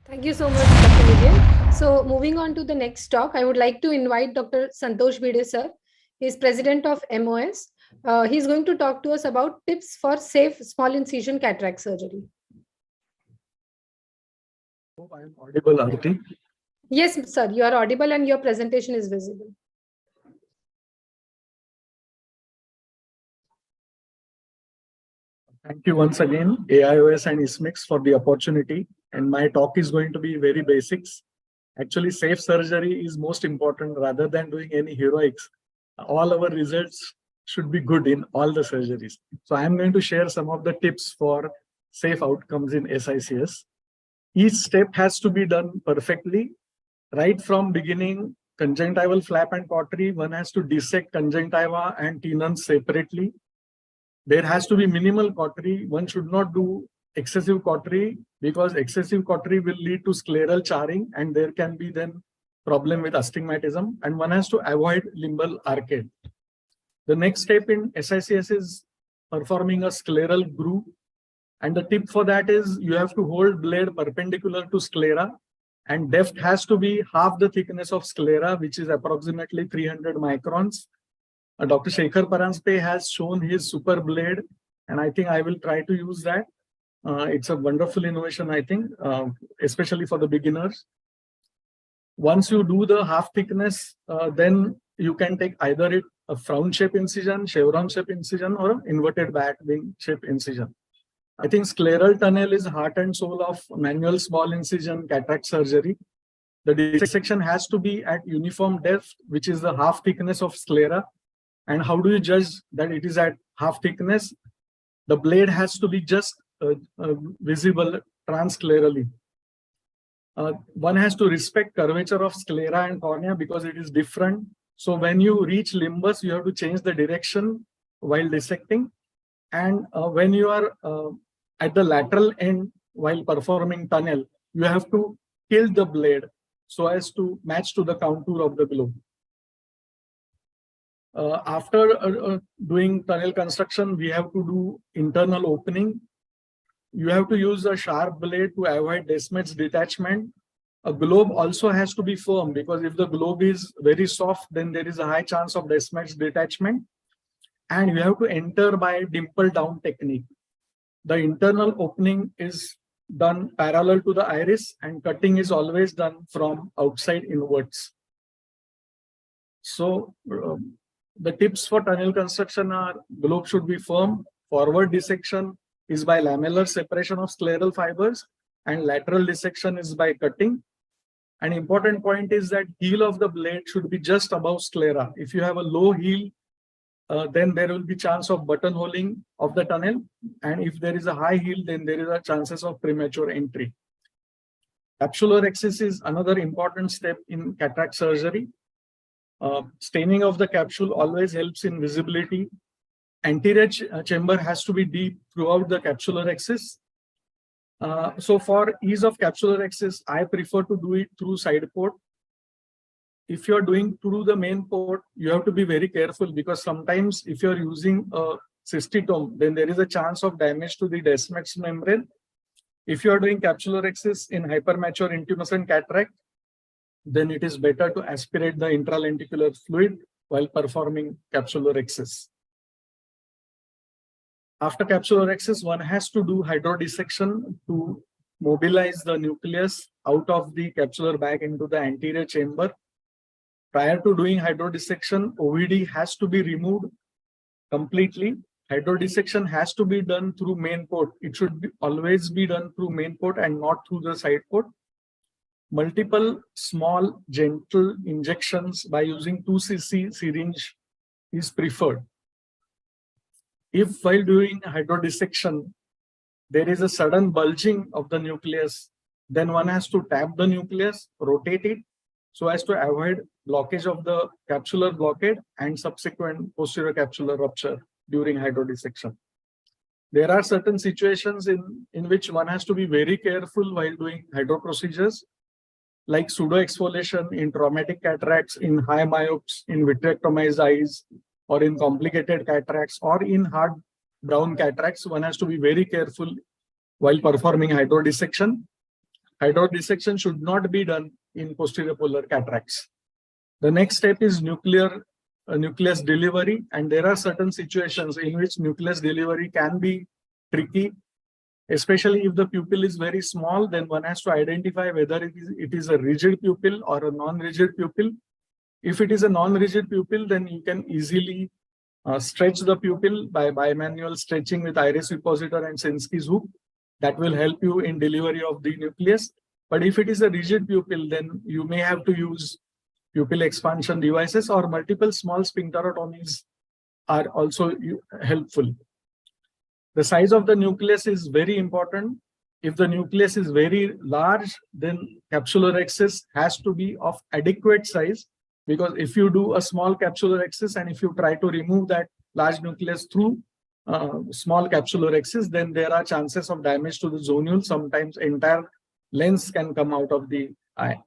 Thank you so much, Dr. Vivian. So moving on to the next talk, I would like to invite Dr. Santosh Bhide, sir. He is president of MOS. He's going to talk to us about tips for safe small incision cataract surgery. Hope I am audible, Arti. Yes, sir, you are audible and your presentation is visible. Thank you once again, AIOS and ISMIX, for the opportunity. And my talk is going to be very basics. Actually, safe surgery is most important rather than doing any heroics. All our results should be good in all the surgeries. So I am going to share some of the tips for safe outcomes in SICS. Each step has to be done perfectly. Right from beginning, conjunctival flap and cautery, one has to dissect conjunctiva and tenons separately. There has to be minimal cautery. One should not do excessive cautery because excessive cautery will lead to scleral charring and there can be then problem with astigmatism, and one has to avoid limbal arcade. The next step in SICS is performing a scleral groove, and the tip for that is you have to hold blade perpendicular to sclera, and depth has to be half the thickness of sclera, which is approximately 300 microns. Dr. Shekhar Paranspe has shown his super blade, and I think I will try to use that. It's a wonderful innovation, I think, especially for the beginners. Once you do the half thickness, then you can take either a frown shape incision, chevron shape incision, or an inverted bat wing shape incision. I think scleral tunnel is heart and soul of manual small incision cataract surgery. The dissection has to be at uniform depth, which is the half thickness of sclera. And how do you judge that it is at half thickness? The blade has to be just visible transsclerally. One has to respect curvature of sclera and cornea because it is different. So when you reach limbus, you have to change the direction while dissecting. And when you are at the lateral end while performing tunnel, you have to tilt the blade so as to match to the contour of the globe. After doing tunnel construction, we have to do internal opening. You have to use a sharp blade to avoid Descemet's detachment. A globe also has to be firm because if the globe is very soft, then there is a high chance of Descemet's detachment. And you have to enter by dimple down technique. The internal opening is done parallel to the iris, and cutting is always done from outside inwards. So the tips for tunnel construction are: globe should be firm, forward dissection is by lamellar separation of scleral fibers, and lateral dissection is by cutting. An important point is that heel of the blade should be just above sclera. If you have a low heel, then there will be chance of buttonholing of the tunnel, and if there is a high heel, then there is a chances of premature entry. Capsular axis is another important step in cataract surgery. Staining of the capsule always helps in visibility. Anterior chamber has to be deep throughout the capsular axis. So for ease of capsular axis, I prefer to do it through side port. If you're doing through the main port, you have to be very careful because sometimes if you're using a cystitome, then there is a chance of damage to the Descemet's membrane. If you're doing capsular axis in hypermature intumescent cataract, then it is better to aspirate the intralenticular fluid while performing capsular axis. After capsular axis, one has to do hydrodissection to mobilize the nucleus out of the capsular bag into the anterior chamber. Prior to doing hydrodissection, OVD has to be removed completely. Hydrodissection has to be done through main port. It should always be done through main port and not through the side port. Multiple small gentle injections by using 2 cc syringe is preferred. If while doing hydrodissection, there is a sudden bulging of the nucleus, then one has to tap the nucleus, rotate it, so as to avoid blockage of the capsular blockade and subsequent posterior capsular rupture during hydrodissection. There are certain situations in which one has to be very careful while doing hydro procedures, like pseudo-exfoliation in traumatic cataracts, in high myopes, in vitrectomized eyes, or in complicated cataracts, or in hard brown cataracts. One has to be very careful while performing hydrodissection. Hydrodissection should not be done in posterior polar cataracts. The next step is nucleus delivery, and there are certain situations in which nucleus delivery can be tricky, especially if the pupil is very small. Then one has to identify whether it is a rigid pupil or a non-rigid pupil. If it is a non-rigid pupil, then you can easily stretch the pupil by bimanual stretching with iris suppositor and Sensky's hook. That will help you in delivery of the nucleus. But if it is a rigid pupil, then you may have to use pupil expansion devices, or multiple small sphincterotomies are also helpful. The size of the nucleus is very important. If the nucleus is very large, then capsulorhexis has to be of adequate size, because if you do a small capsulorhexis and if you try to remove that large nucleus through small capsulorhexis, then there are chances of damage to the zonule. Sometimes entire lens can come out of the eye.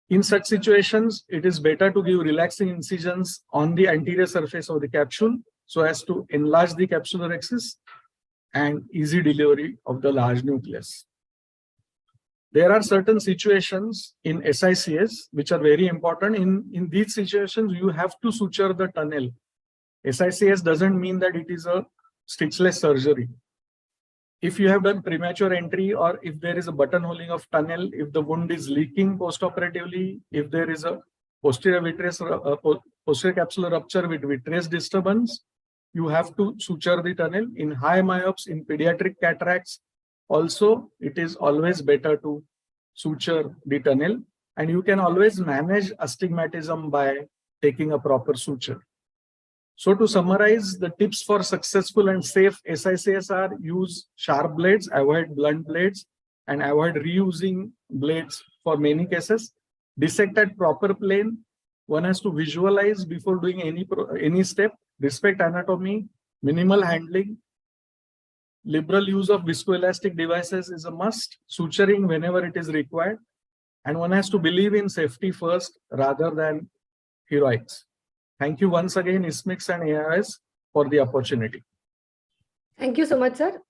In such situations, it is better to give relaxing incisions on the anterior surface of the capsule so as to enlarge the capsulorhexis and easy delivery of the large nucleus. There are certain situations in SICS which are very important. In these situations, you have to suture the tunnel. SICS doesn't mean that it is a stitchless surgery. If you have done premature entry, or if there is a buttonholing of tunnel, if the wound is leaking postoperatively, if there is a posterior capsular rupture with vitreous disturbance, you have to suture the tunnel. In high myopes, in pediatric cataracts, also it is always better to suture the tunnel, and you can always manage astigmatism by taking a proper suture. So to summarize, the tips for successful and safe SICS are: use sharp blades, avoid blunt blades, and avoid reusing blades for many cases. Dissect at proper plane. One has to visualize before doing any step. Respect anatomy, minimal handling. Liberal use of viscoelastic devices is a must. Suturing whenever it is required. And one has to believe in safety first rather than heroics. Thank you once again, ISMICS and AIS, for the opportunity. Thank you so much, sir.